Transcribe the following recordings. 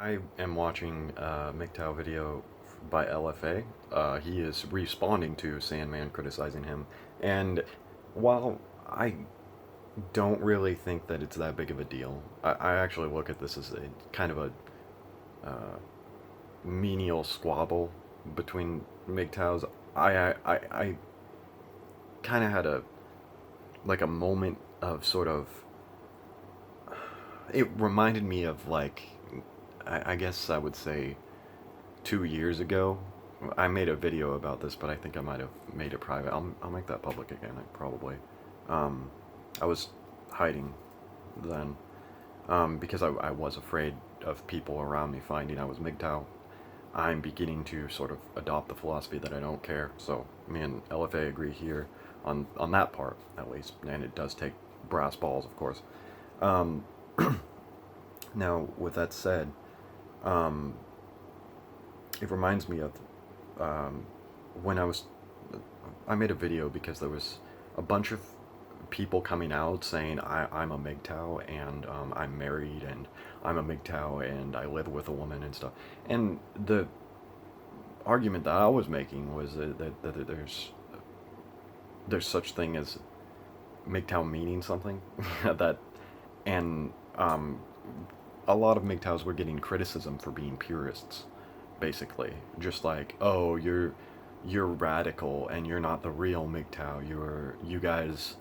I am watching a MGTOW video by LFA. He is responding to Sandman criticizing him, and while I don't really think that it's that big of a deal, I actually look at this as a kind of a uh, menial squabble between MGTOWs. I kind of had a moment of sort of. It reminded me of I guess I would say 2 years ago. I made a video about this, but I think I might have made it private. I'll make that public again, probably. Um, I was hiding then because I was afraid of people around me finding I was MGTOW. I'm beginning to sort of adopt the philosophy that I don't care. So me and LFA agree here on that part at least, and it does take brass balls, of course. Um, Now, with that said, um, it reminds me of um, when I made a video because there was a bunch of people coming out saying I'm a MGTOW and I'm married and I'm a MGTOW and I live with a woman and stuff. And the argument that I was making was that there's such thing as MGTOW meaning something that and a lot of MGTOWs were getting criticism for being purists, basically. Just like, oh, you're radical and you're not the real MGTOW. You guys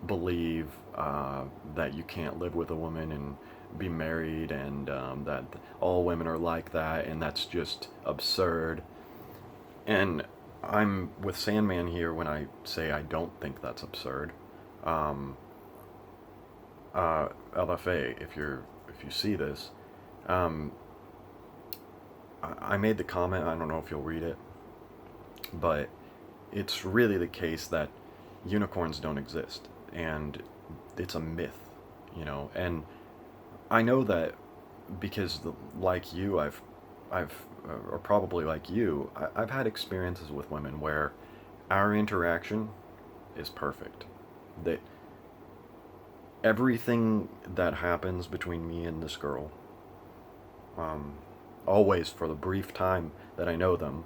believe that you can't live with a woman and be married, and that all women are like that, and that's just absurd. And I'm with Sandman here when I say I don't think that's absurd. Um, LFA, if you see this, um, I made the comment. I don't know if you'll read it, but it's really the case that unicorns don't exist, and it's a myth, And I know that because, like you, or probably like you, I've had experiences with women where our interaction is perfect. That everything that happens between me and this girl, um, always for the brief time that I know them,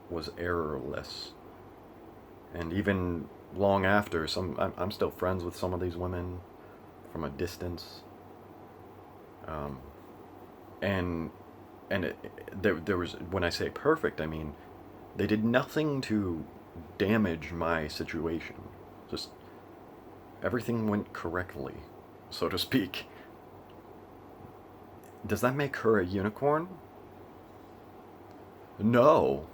was errorless. And even long after, I'm still friends with some of these women from a distance. Um, and there was, when I say perfect, I mean they did nothing to damage my situation. Just everything went correctly, so to speak. Does that make her a unicorn? No,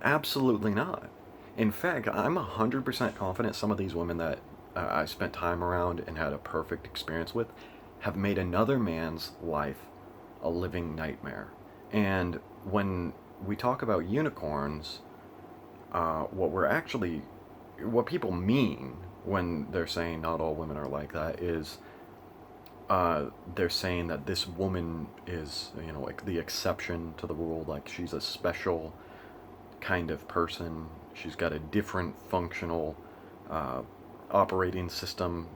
absolutely not. In fact, I'm 100% confident some of these women that I spent time around and had a perfect experience with have made another man's life a living nightmare. And when we talk about unicorns, what people mean when they're saying not all women are like that is they're saying that this woman is, like the exception to the rule, like she's a special kind of person. She's got a different functional uh, operating system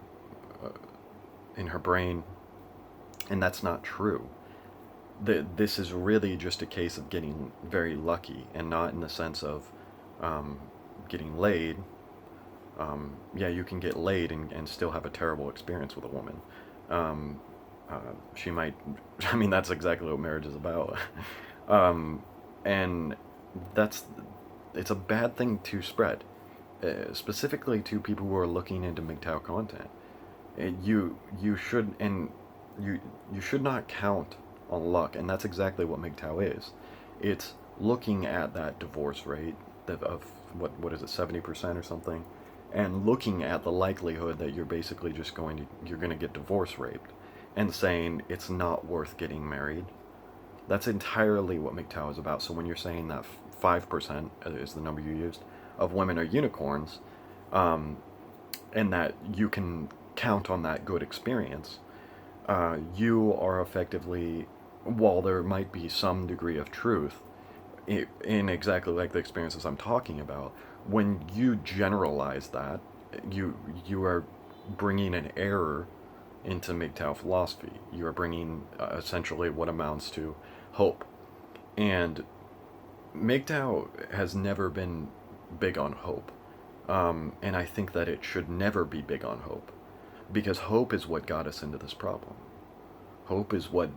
uh, in her brain, and that's not true. This is really just a case of getting very lucky, and not in the sense of um, getting laid. Yeah, you can get laid and still have a terrible experience with a woman. Um, she might, I mean, that's exactly what marriage is about. um, and that's, it's a bad thing to spread, specifically to people who are looking into MGTOW content. You should, and you should not count on luck, and that's exactly what MGTOW is. It's looking at that divorce rate of what is it, 70% or something, and looking at the likelihood that you're going to get divorce raped, and saying it's not worth getting married. That's entirely what MGTOW is about. So when you're saying that 5% is the number you used of women are unicorns, um, and that you can count on that good experience, you are effectively, while there might be some degree of truth in exactly like the experiences I'm talking about, when you generalize that, you are bringing an error into MGTOW philosophy. You are bringing essentially what amounts to hope. And MGTOW has never been big on hope. And I think that it should never be big on hope. Because hope is what got us into this problem. Hope is what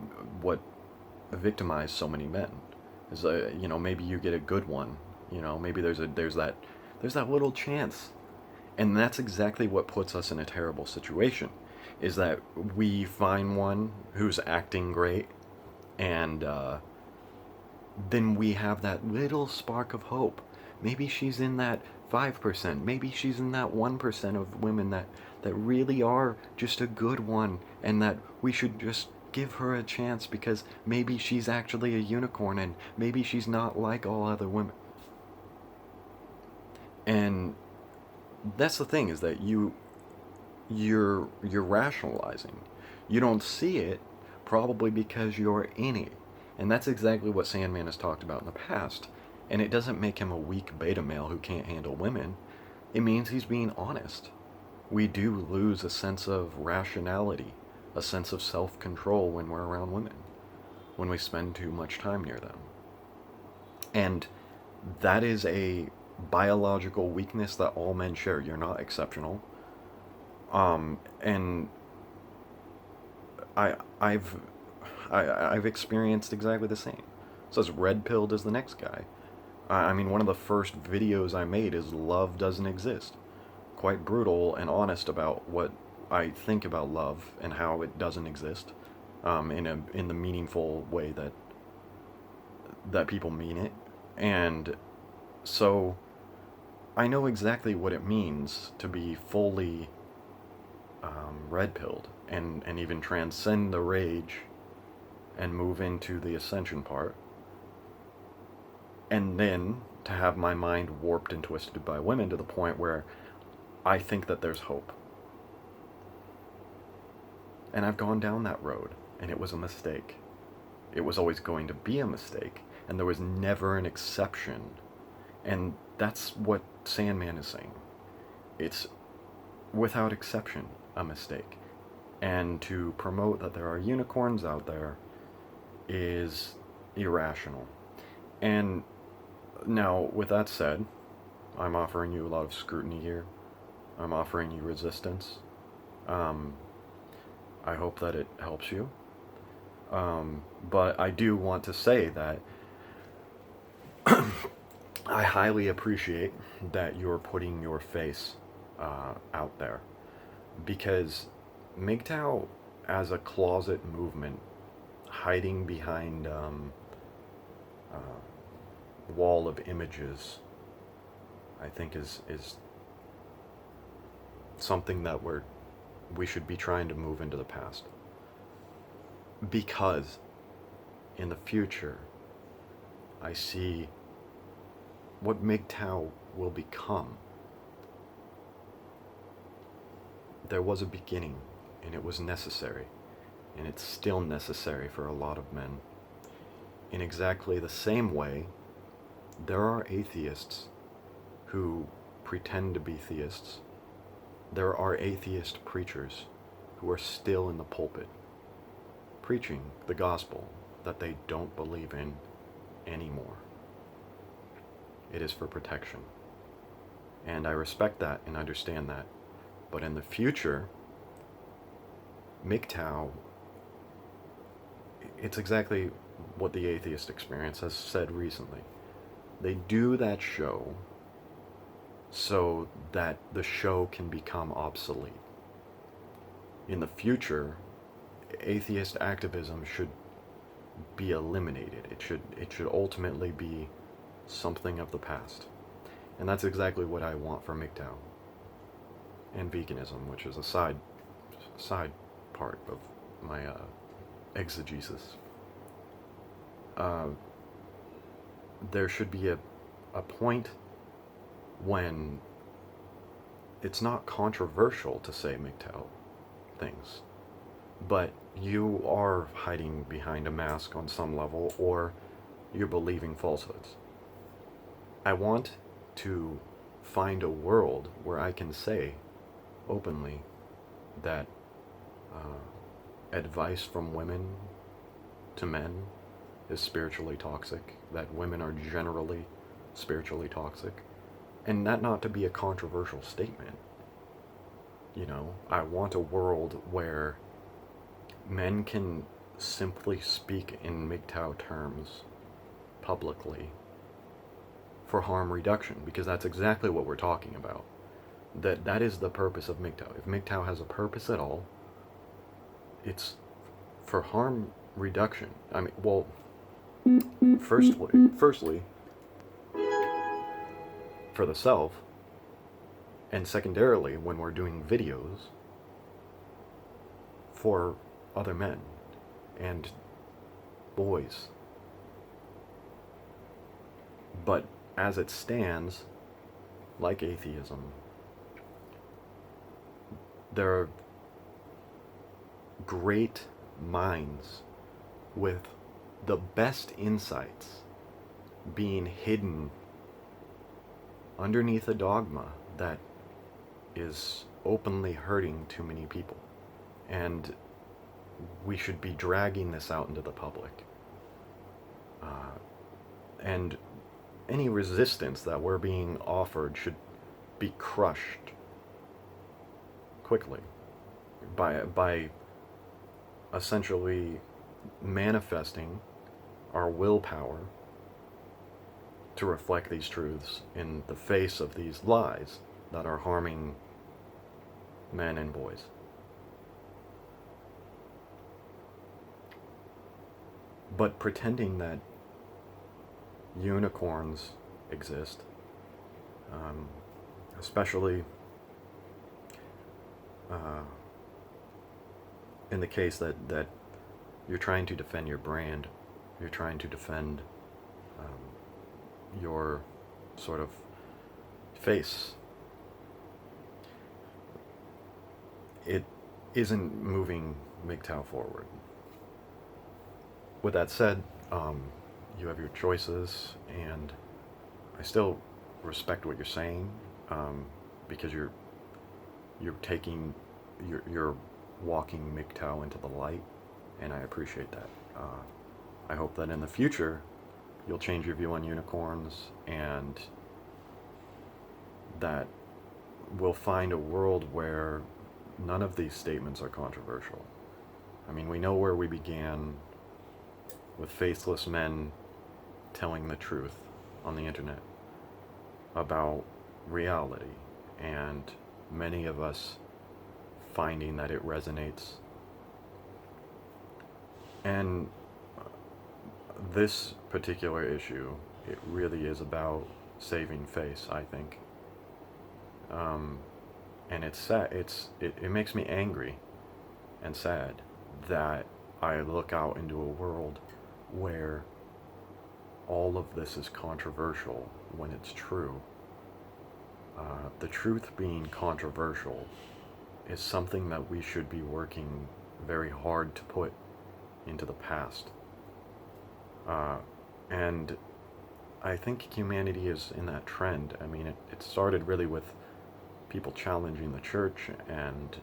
victimized so many men. Is maybe you get a good one. Maybe there's that little chance. And that's exactly what puts us in a terrible situation, is that we find one who's acting great, and then we have that little spark of hope. Maybe she's in that 5%, maybe she's in that 1% of women that really are just a good one, and that we should just give her a chance because maybe she's actually a unicorn and maybe she's not like all other women. And that's the thing, is that you're rationalizing. You don't see it, probably because you're in it. And that's exactly what Sandman has talked about in the past. And it doesn't make him a weak beta male who can't handle women. It means he's being honest. We do lose a sense of rationality, a sense of self-control when we're around women, when we spend too much time near them. And that is a biological weakness that all men share. You're not exceptional. And I've experienced exactly the same. So as red pilled as the next guy. I mean, one of the first videos I made is love doesn't exist. Quite brutal and honest about what I think about love and how it doesn't exist, in the meaningful way that people mean it. And so I know exactly what it means to be fully red-pilled and even transcend the rage and move into the ascension part. And then to have my mind warped and twisted by women to the point where I think that there's hope. And I've gone down that road, and it was a mistake. It was always going to be a mistake, and there was never an exception. And that's what Sandman is saying. It's, without exception, a mistake. And to promote that there are unicorns out there is irrational. And now, with that said, I'm offering you a lot of scrutiny here. I'm offering you resistance. I hope that it helps you. But I do want to say that I highly appreciate that you're putting your face out there. Because MGTOW, as a closet movement, hiding behind wall of images, I think is something that we should be trying to move into the past. Because in the future, I see what MGTOW will become. There was a beginning, and it was necessary, and it's still necessary for a lot of men. In exactly the same way, there are atheists who pretend to be theists. There are atheist preachers who are still in the pulpit, preaching the gospel that they don't believe in anymore. It is for protection. And I respect that and understand that. But in the future, MGTOW, it's exactly what the atheist experience has said recently. They do that show so that the show can become obsolete. In the future, atheist activism should be eliminated. It should ultimately be something of the past. And that's exactly what I want for MGTOW. And veganism, which is a side part of my exegesis. There should be a point when it's not controversial to say MGTOW things, but you are hiding behind a mask on some level, or you're believing falsehoods. I want to find a world where I can say openly that advice from women to men is spiritually toxic, that women are generally spiritually toxic, and that not to be a controversial statement. You know, I want a world where men can simply speak in MGTOW terms publicly for harm reduction, because that's exactly what we're talking about. That is the purpose of MGTOW. If MGTOW has a purpose at all, it's for harm reduction. I mean, well, firstly, for the self, and secondarily, when we're doing videos for other men and boys. But as it stands, like atheism, there are great minds with the best insights being hidden underneath a dogma that is openly hurting too many people. And we should be dragging this out into the public. And any resistance that we're being offered should be crushed quickly by essentially manifesting our willpower to reflect these truths in the face of these lies that are harming men and boys. But pretending that unicorns exist, especially in the case that you're trying to defend your brand, you're trying to defend your sort of face, it isn't moving MGTOW forward. With that said, you have your choices, and I still respect what you're saying, because you're walking MGTOW into the light, and I appreciate that. I hope that in the future you'll change your view on unicorns, and that we'll find a world where none of these statements are controversial. I mean, we know where we began with faithless men telling the truth on the internet about reality, and many of us finding that it resonates. And this particular issue, it really is about saving face, I think. And it's sad. It makes me angry and sad that I look out into a world where all of this is controversial when it's true. The truth being controversial is something that we should be working very hard to put into the past. And I think humanity is in that trend. I mean, it started really with people challenging the church, and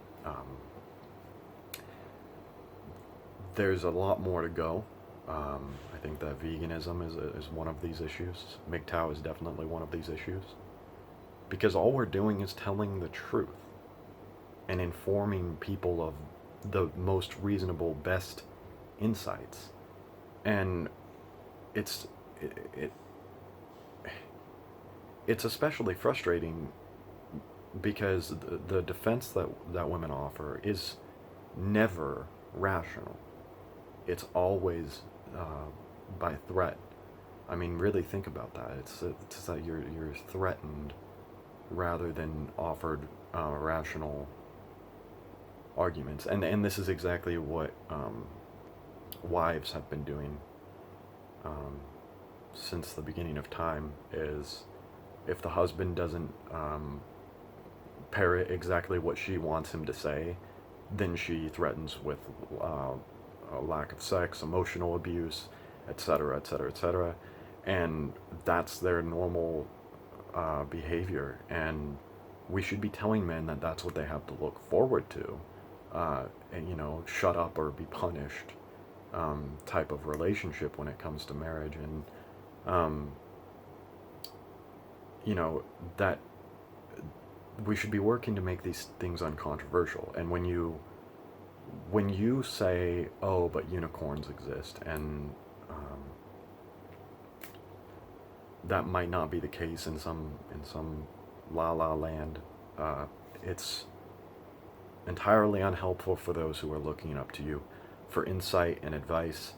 there's a lot more to go. I think that veganism is one of these issues. MGTOW is definitely one of these issues. Because all we're doing is telling the truth and informing people of the most reasonable, best insights. And it's especially frustrating because the defense that women offer is never rational. It's always by threat. I mean, really think about that. It's that you're threatened rather than offered rational arguments. And this is exactly what wives have been doing since the beginning of time. Is if the husband doesn't parrot exactly what she wants him to say, then she threatens with a lack of sex, emotional abuse, etc., etc., etc. And that's their normal behavior. And we should be telling men that that's what they have to look forward to. and, shut up or be punished type of relationship when it comes to marriage. And, um, that we should be working to make these things uncontroversial. And when you say, oh, but unicorns exist, and that might not be the case in some la la land, it's entirely unhelpful for those who are looking up to you for insight and advice.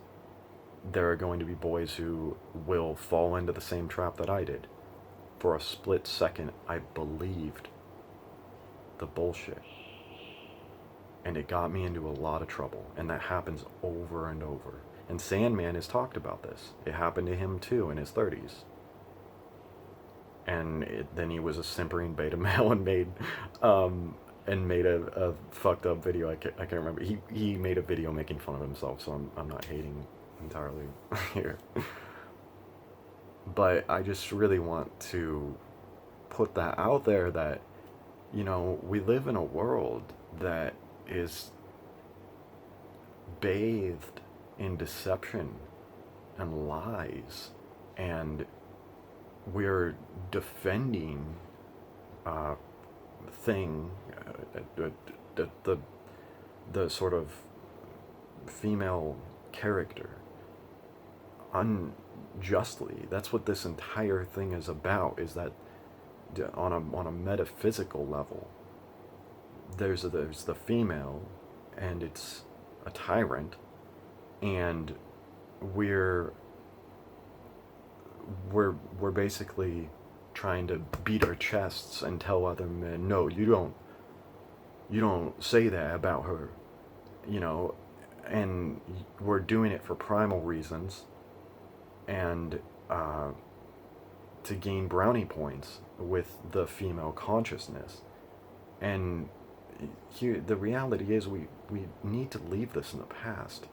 There are going to be boys who will fall into the same trap that I did. For a split second, I believed the bullshit. And it got me into a lot of trouble. And that happens over and over. And Sandman has talked about this. It happened to him too in his 30s. And then he was a simpering beta male and made a fucked up video. I can't remember. He made a video making fun of himself, so I'm not hating entirely here. But I just really want to put that out there that, we live in a world that is bathed in deception and lies, and we're defending thing, the sort of female character unjustly. That's what this entire thing is about, is that on a metaphysical level, there's the female, and it's a tyrant, and we're basically trying to beat our chests and tell other men, no, you don't say that about her, and we're doing it for primal reasons, and to gain brownie points with the female consciousness. And here, the reality is we need to leave this in the past.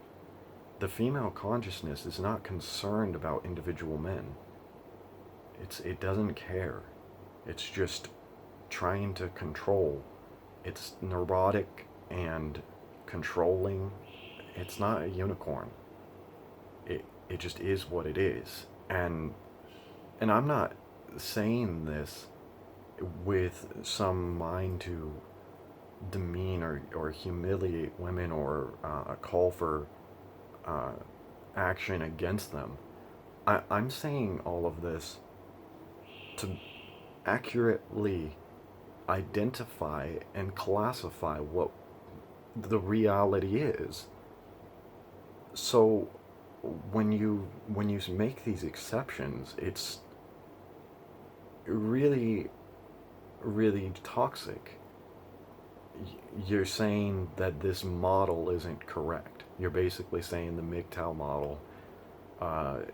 The female consciousness is not concerned about individual men. It doesn't care. It's just trying to control. It's neurotic and controlling. It's not a unicorn. It just is what it is. And I'm not saying this with some mind to demean or humiliate women, or a call for action against them. I'm saying all of this to accurately identify and classify what the reality is. So when you make these exceptions, it's really, really toxic. You're saying that this model isn't correct. You're basically saying the MGTOW model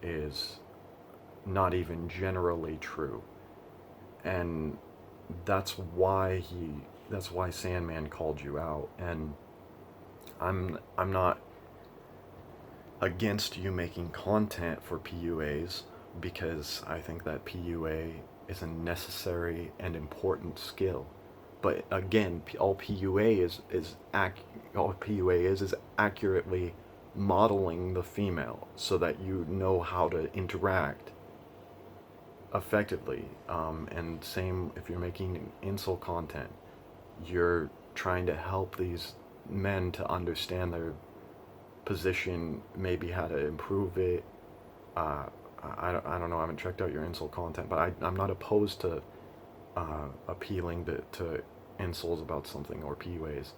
is not even generally true. And that's why Sandman called you out. And I'm not against you making content for PUAs, because I think that PUA is a necessary and important skill. But again, all PUA is accurately modeling the female so that you know how to interact effectively. And same if you're making incel content, you're trying to help these men to understand their position, maybe how to improve it. I don't know, I haven't checked out your incel content, but I'm not opposed to appealing to incels about something, or PUAs.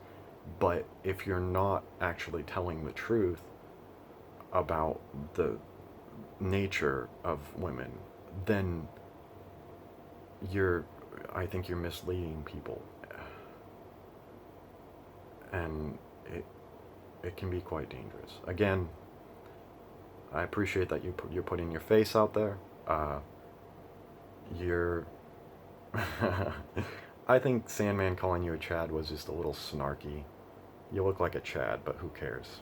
But if you're not actually telling the truth about the nature of women, then I think you're misleading people. And it can be quite dangerous. Again, I appreciate that you're putting your face out there. I think Sandman calling you a Chad was just a little snarky. You look like a Chad, but who cares?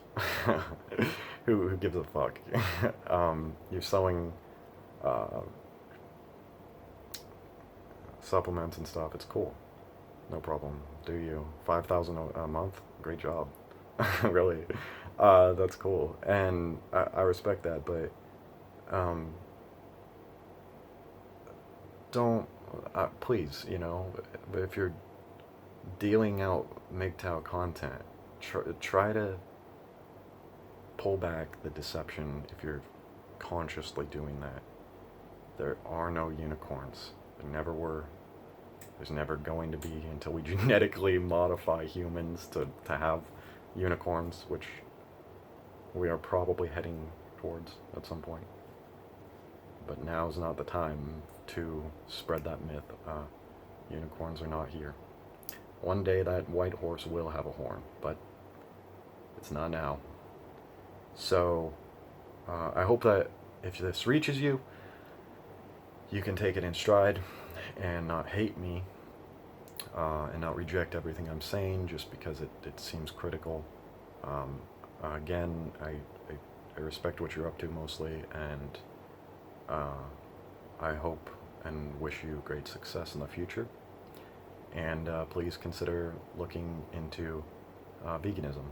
Who gives a fuck? You're selling supplements and stuff. It's cool. No problem. do you? 5,000 a month? Great job. Really. That's cool. And I respect that, but um, don't, please, if you're dealing out MGTOW content, try to pull back the deception if you're consciously doing that. There are no unicorns. There never were. There's never going to be until we genetically modify humans to have unicorns, which we are probably heading towards at some point. But now's not the time to spread that myth. Unicorns are not here. One day that white horse will have a horn, but it's not now. So I hope that if this reaches you, you can take it in stride and not hate me and not reject everything I'm saying just because it seems critical. Again, I respect what you're up to mostly, and I hope and wish you great success in the future. And please consider looking into veganism.